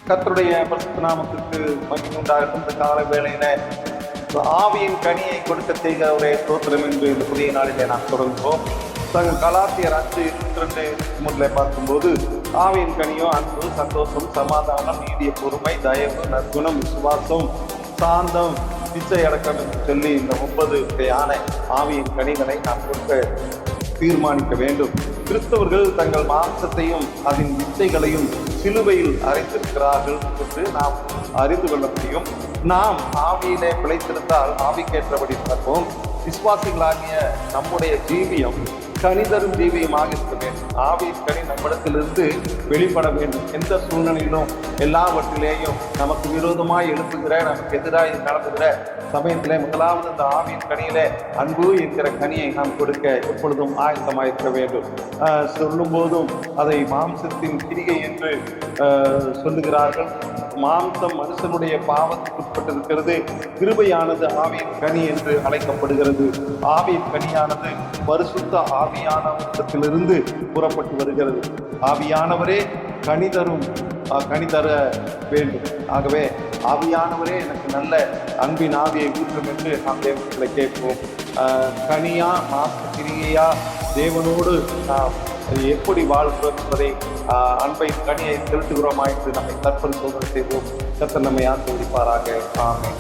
கர்த்தருடைய பரிசுத்த நாமத்திற்கு மகிமை உண்டாகட்டும். இந்த கால வேளையில ஆவியின் கனியை கொடுக்க செய்கிறவரே ஸ்தோத்திரம் என்று இந்த புதிய நாளிலே நாம் தொடங்குவோம். கலாத்தியர் 5:22 பார்க்கும்போது ஆவியின் கனியோ அன்பு, சந்தோஷம், சமாதானம், நீடிய பொறுமை, தயவு, நற்குணம், விசுவாசம், சாந்தம், பிச்சை அடக்கம் என்று சொல்லி இந்த 9 வகையான ஆவியின் கனிகளை நாம் கொடுக்க தீர்மானிக்க வேண்டும். கிறிஸ்தவர்கள் தங்கள் மாம்சத்தையும் அதன் வித்தைகளையும் சிலுவையில் அரைத்திருக்கிறார்கள் என்று நாம் அறிந்து கொள்ள முடியும். நாம் ஆவியிலே பிழைத்திருந்தால் ஆவிக்கேற்றபடி நடப்போம். விசுவாசிகளாகிய நம்முடைய ஜீவியம் கனிதரும் ஜீவியமாக இருக்க வேண்டும். ஆவியின் கனி நம்மிடத்திலிருந்து வெளிப்பட வேண்டும். எந்த சூழ்நிலையிலும் எல்லாவற்றிலேயும் நமக்கு விரோதமாய் எழுப்புகிற, நமக்கு எதிராக நடந்துகிற சமயத்திலே முதலாவது இந்த ஆவியின் கனியிலே அன்பு என்கிற கனியை நாம் கொடுக்க எப்பொழுதும் ஆயத்தமாயிருக்க வேண்டும். சொல்லும் போதும் அதை மாம்சத்தின் கிரிகை என்று சொல்லுகிறார்கள். மாம்சம் மனுஷனுடைய பாவத்துக்கு உட்பட்டிருக்கிறது. கிருபையானது ஆவியின் கனி என்று அழைக்கப்படுகிறது. ஆவியின் கனியானது பரிசுத்த ஆவியானவரிடத்திலிருந்து புறப்பட்டு வருகிறது. ஆவியானவரே கனி தர வேண்டும். ஆகவே ஆவியானவரே எனக்கு நல்ல அன்பின் ஆவியை ஊற்றும் என்று நாம் தேவனை கேட்போம். கனியா மாச கிரியா தேவனோடு நாம் எப்படி வாழ்கிறோம் என்பதை அன்பை கனியை செலுத்துகிறோமா என்று நம்மை கற்பனை சோதனை செய்வோம். கர்த்தர் நம்மை ஆசீர்வதிப்பாராக. ஆமென்.